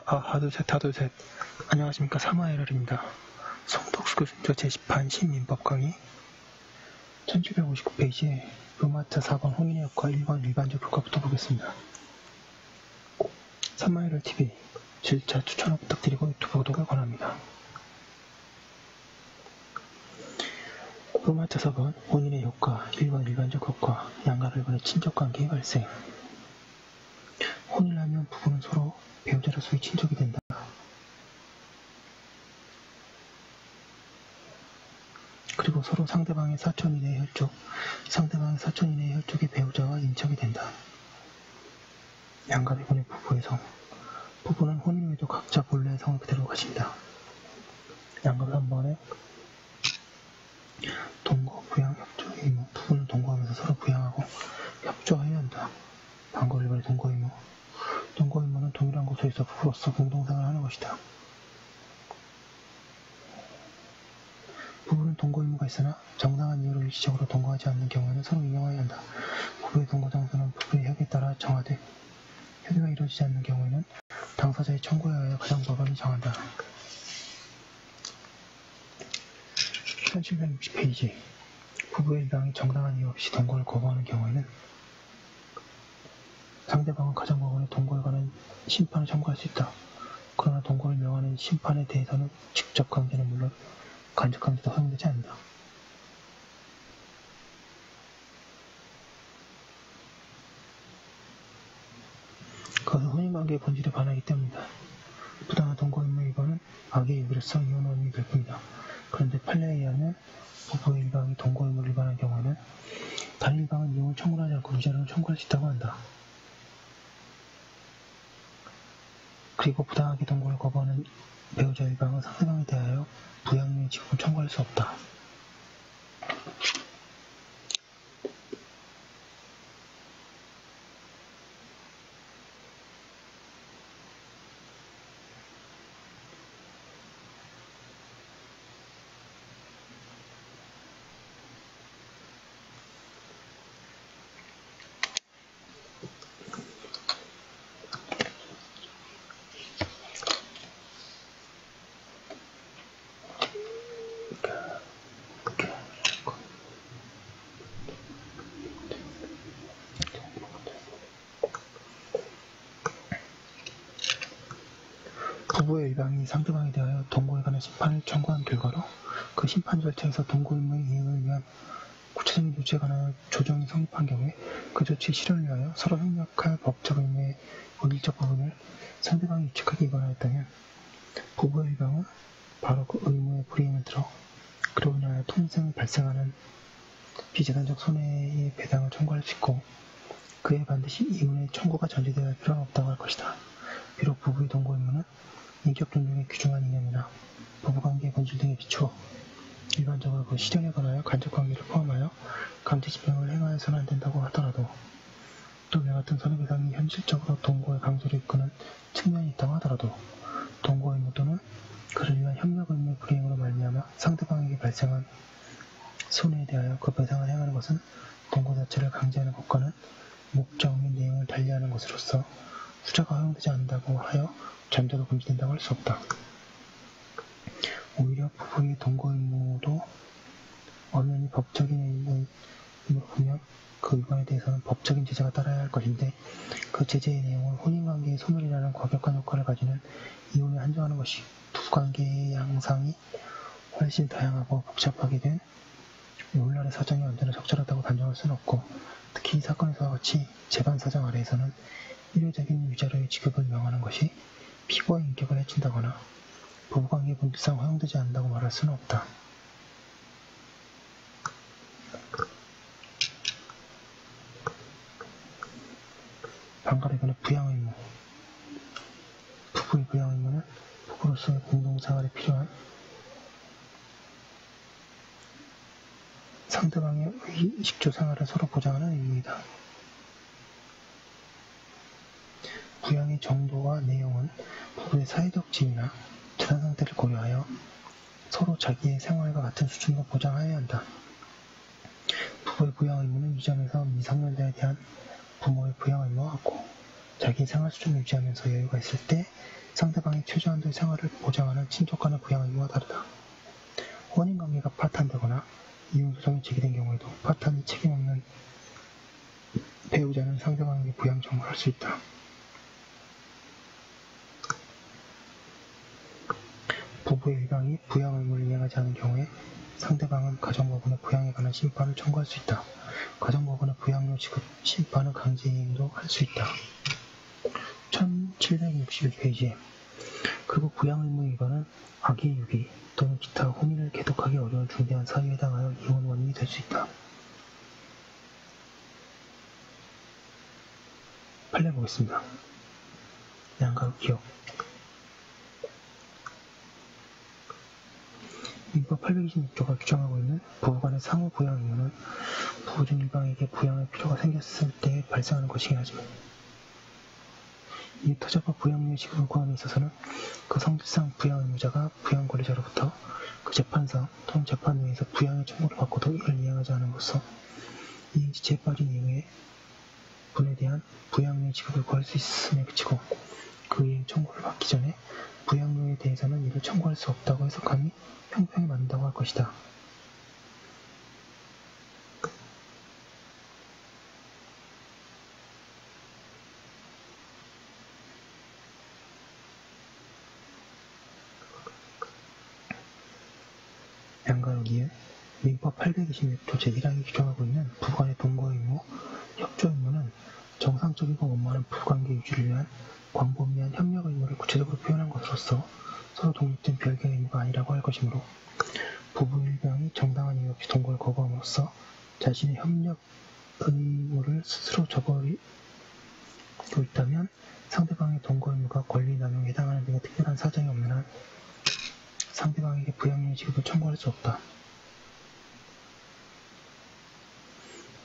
하둘셋. 안녕하십니까. 사마에럴입니다. 성덕수 교수님과 제10판 시민법 강의 1759페이지에 로마자 4번 혼인의 효과 1번 일반적 효과부터 보겠습니다. 사마에럴 TV 질차 추천을 부탁드리고 유튜브 구독을 권합니다. 로마자 4번 혼인의 효과 1번 일반적 효과 양가를 간의 친족관계의 발생. 혼인을 하면 부부는 서로 배우자로서의 친족이 된다. 그리고 서로 상대방의 사촌 이내의 혈족, 상대방의 사촌 이내의 혈족의 배우자와 인척이 된다. 양가대군의 부부의 성. 부부는 혼인 후에도 각자 본래의 성을 그대로 가진다. 양가 한 번에 동거, 부양, 협조, 의무. 부부는 동거하면서 서로 부양하고 협조하여야 한다. 반거 1번의 동거 의무. 동거 의무는 동일한 곳에서 부부로서 공동생활을 하는 것이다. 부부는 동거 의무가 있으나 정당한 이유로 일시적으로 동거하지 않는 경우에는 서로 인정해야 한다. 부부의 동거 장소는 부부의 협의에 따라 정하되 협의가 이루어지지 않는 경우에는 당사자의 청구에 의하여 가정법원이 정한다. 1760페이지 부부의 일방이 정당한 이유 없이 동거를 거부하는 경우에는 상대방은 가정법원에 동거에 관한 심판을 청구할 수 있다. 그러나 동거를 명하는 심판에 대해서는 직접 강제는 물론 간접 강제도 허용되지 않는다. 그것은 혼인관계의 본질에 반하기 때문이다. 부당한 동거 의무 위반은 악의 일부로서 이혼 원인이 될 뿐이다. 그런데 판례에 의하면 부부의 일방이 동거 의무를 위반한 경우에는 다른 일방은 이혼을 청구하지 않고 위자료를 청구할 수 있다고 한다. 그리고 부당하게 동거를 거부하는 배우자 일방은 상대방에 대하여 부양료의 지급을 청구할 수 없다. 부부의 일방이 상대방에 대하여 동거에 관한 심판을 청구한 결과로 그 심판 절차에서 동거 의무의 이행을 위한 구체적인 조치에 관한 조정이 성립한 경우에 그 조치의 실현을 위하여 서로 협력할 법적 의무의 원리적 부분을 상대방이 유착하게 위반하였다면 부부의 일방은 바로 그 의무의 불이행을 들어 그로 인하여 통생을 발생하는 비재단적 손해의 배당을 청구할 수 있고 그에 반드시 이혼의 청구가 전제되어야 할 필요는 없다고 할 것이다. 비록 부부의 동거 의무는 인격 존중에 규정한 이념이나 부부관계의 본질 등에 비추어 일반적으로 그 실현에 관하여 간접관계를 포함하여 강제집행을 행하여서는 안 된다고 하더라도 또 이와 같은 손해배상이 현실적으로 동거의 강제로 이끄는 측면이 있다고 하더라도 동거 의무 또는 그를 위한 협력 의무의 불이행으로 말미암아 상대방에게 발생한 손해에 대하여 그 배상을 행하는 것은 동거 자체를 강제하는 것과는 목적 및 내용을 달리하는 것으로서 후자가 허용되지 않는다고 하여 전자도 금지된다고 할 수 없다. 오히려 부부의 동거 의무도 엄연히 법적인 의무로 보면 그 위반에 대해서는 법적인 제재가 따라야 할 것인데 그 제재의 내용을 혼인관계의 소멸이라는 과격한 효과를 가지는 이혼에 한정하는 것이 부부관계의 양상이 훨씬 다양하고 복잡하게 된 오늘날의 사정이 언제나 적절하다고 단정할 수는 없고 특히 이 사건에서와 같이 재반 사정 아래에서는 일회적인 위자료의 지급을 명하는 것이 피고의 인격을 해친다거나 부부관계 본질상 허용되지 않는다고 말할 수는 없다. 반가래군의 부양 의무. 부부의 부양 의무는 부부로서의 공동생활에 필요한 상대방의 의식주 생활을 서로 보장하는 의무이다. 부양의 정도와 내용은 부부의 사회적 지위나 재산 상태를 고려하여 서로 자기의 생활과 같은 수준으로 보장하여야 한다. 부부의 부양 의무는 유점에서 미성년자에 대한 부모의 부양 의무와 같고 자기 생활 수준을 유지하면서 여유가 있을 때 상대방의 최저한도의 생활을 보장하는 친족 간의 부양 의무와 다르다. 혼인관계가 파탄되거나 이혼소송이 제기된 경우에도 파탄이 책임없는 배우자는 상대방에게 부양 청구를 할 수 있다. 부부의 일방이 부양 의무를 이행하지 않은 경우에 상대방은 가정법원에 부양에 관한 심판을 청구할 수 있다. 가정법원의 부양료 지급 심판은 강제이행도 할 수 있다. 1761페이지 그리고 부양 의무 위반은 악의 유기 또는 기타 혼인을 계독하기 어려운 중대한 사유에 해당하여 이혼 원인이 될 수 있다. 판례 보겠습니다. 양가로 기억 민법 826조가 규정하고 있는 부부간의 상호 부양 의무는 부부 중 일방에게 부양할 필요가 생겼을 때 발생하는 것이긴 하지만 이 타자가 부양료의 지급을 구함에 있어서는 그 성질상 부양 의무자가 부양 권리자로부터 그 재판상 또는 재판부에서 부양의 청구를 받고도 이를 이행하지 않음으로써 이행지체에 빠진 이후에 분에 대한 부양료의 지급을 구할 수 있음에 그치고 그 이행 청구를 받기 전에 부양료에 대해서는 이를 청구할 수 없다고 해석함이 형평이 맞는다고 할 것이다. 양가로 이해 민법 826조 제1항이 규정하고 있는 부부간의 동거 의무, 협조 의무는 정상적이고 원만한 부부관계 유지를 위한 광범위한 협력 의무를 구체적으로 표현한 것으로서 서로 독립된 별개의 의무가 아니라고 할 것이므로 부부 일방이 정당한 이유 없이 동거를 거부함으로써 자신의 협력 의무를 스스로 저버리고 있다면 상대방의 동거 의무가 권리 남용에 해당하는 등의 특별한 사정이 없는 한 상대방에게 부양료 지급을 청구할 수 없다.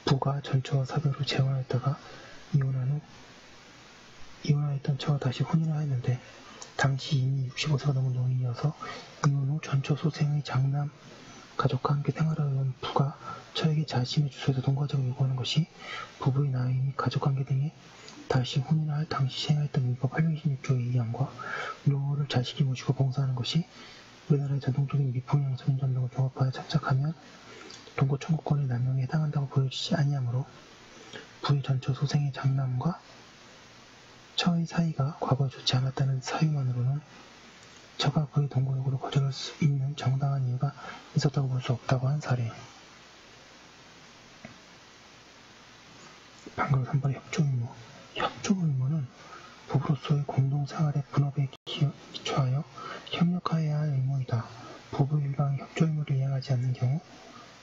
부가 전처와 사별로 재혼하였다가 이혼하였던 처와 다시 혼인을 하였는데 당시 이미 65세가 넘은 노인이어서 이혼 후 전처 소생의 장남 가족과 함께 생활하려는 부가 처에게 자신의 주소에서 동거자를 요구하는 것이 부부의 나이 및 가족관계 등에 다시 혼인을 할 당시 시행하였던 민법 826조의 의향과 노후를 자식이 모시고 봉사하는 것이 우리나라의 전통적인 미풍양선인 전등을 종합하여 착착하면 동거 청구권의 남용에 해당한다고 보여지지 아니하므로 부의 전처 소생의 장남과 처의 사이가 과거에 좋지 않았다는 사유만으로는 처가 그의 동거 요구를 거절할 수 있는 정당한 이유가 있었다고 볼 수 없다고 한 사례. 방금 3번의 협조 의무. 협조 의무는 부부로서의 공동생활의 분업에 기초하여 협력하여야 할 의무이다. 부부 일방이 협조 의무를 이행하지 않는 경우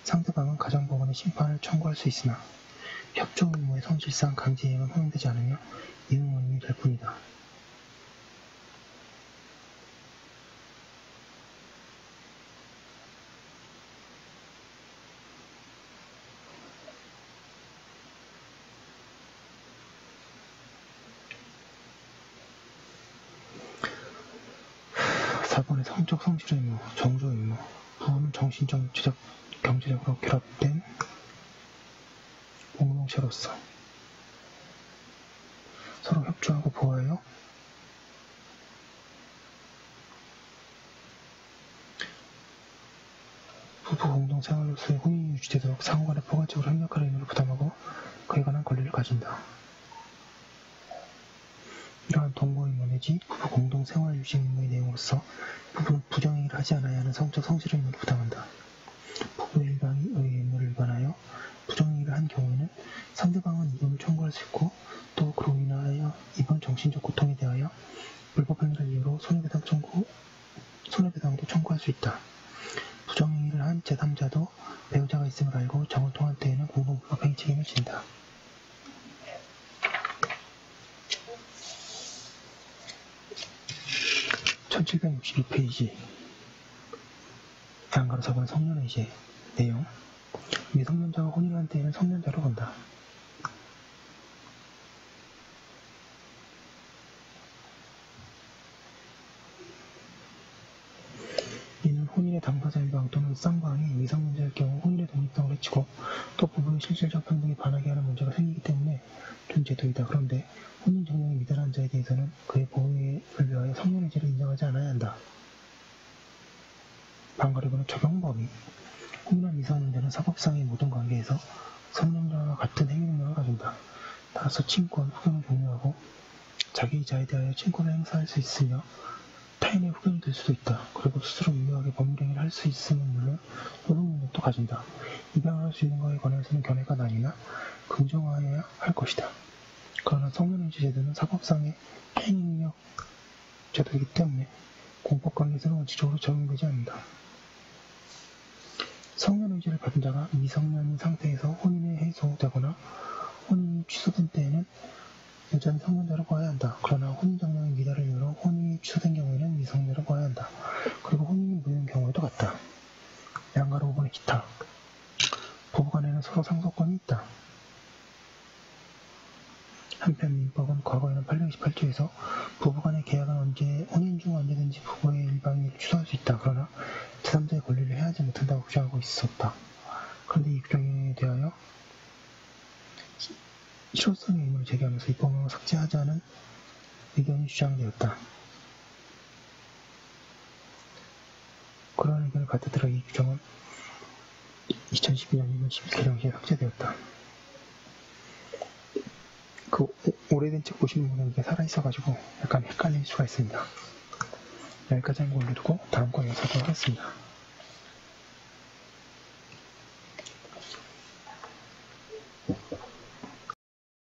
상대방은 가정법원에 심판을 청구할 수 있으나 협조 의무의 성질상 강제 이행은 허용되지 않으며 이혼 원인이 될 뿐이다. 성적 성실 의무, 정조 의무. 부부는 정신적, 육체적, 경제적으로 결합된 공동체로서 서로 협조하고 보호하여 부부 공동생활로서의 혼인이 유지되도록 상호간에 포괄적으로 협력할 의무를 부담하고 그에 관한 권리를 가진다. 이러한 동거 의무 내지 부부 공동생활 유지 의무의 내용으로서 부부는 부정행위를 하지 않아야 하는 성적 성실 의무를 부담한다. 부부 일방이 의 의무를 위반하여 부정행위를 한 경우에는 상대방은 이혼을 청구할 수 있고 또 그로 인하여 입은 정신적 고통에 대하여 불법 행위를 이유로 손해배상도 청구할 수 있다. 부정행위를 한 제3자도 배우자가 있음을 알고 정을 통한 때에는 공동불법 행위 책임을 진다. (1762페이지) 양가로 4번 성년의제 내용 미성년자가 혼인을 한 때에는 성년자로 본다. 이는 혼인의 당사자인 방 또는 쌍방이 미성년자일 경우 혼인의 독립성을 해치고 또 부부의 실질적 행동에 반하게 하는 문제가 생기기 때문에 존재도이다. 그런데 혼인 정령이 미달한 자에 대해서는 그의 보호를 위하여 성년의죄를 인정하지 않아야 한다. 방가르고는 적용범위. 혼인한 미성년자는 사법상의 모든 관계에서 성년자와 같은 행위 능력을 가진다. 따라서 친권, 후견을 종료하고 자기 자에 대하여 친권을 행사할 수 있으며 타인의 후견이 될 수도 있다. 그리고 스스로 유효하게 법률행위를 할 수 있음은 물론 노동 능력도 가진다. 입양을 할 수 있는 것에 관해서는 견해가 나뉘나 긍정하여야 할 것이다. 그러나 성년의죄 제도는 사법상의 행위 능력 제도이기 때문에 공법관계에서는 원칙적으로 적용되지 않는다. 성년의죄를 받은 자가 미성년인 상태에서 혼인이 해소되거나 혼인이 취소된 때에는 여전히 성년자로 봐야 한다. 그러나 혼인정령의 미달을 이유로 혼인이 취소된 경우에는 미성년자로 봐야 한다. 그리고 혼인이 무효인 경우에도 같다. 양가로 5번의 기타. 부부간에는 서로 상속권이 있다. 한편 민법은 과거에는 828조에서 부부간의 계약은 혼인 중 언제든지 부부의 일방위를 취소할 수 있다. 그러나 제3자의 권리를 해하지 못한다고 규정하고 있었다. 그런데 이 규정에 대하여 실효성의 의문을 제기하면서 입법령을 삭제하자는 의견이 주장되었다. 그러한 의견을 받아들여 이 규정은 2012년 2월 10일 개정시에 삭제되었다. 그 오래된 책 보시는 분은 이게 살아있어가지고 약간 헷갈릴 수가 있습니다. 여기까지 한 거 올려두고 다음 거에 이어서 하도록 하겠습니다.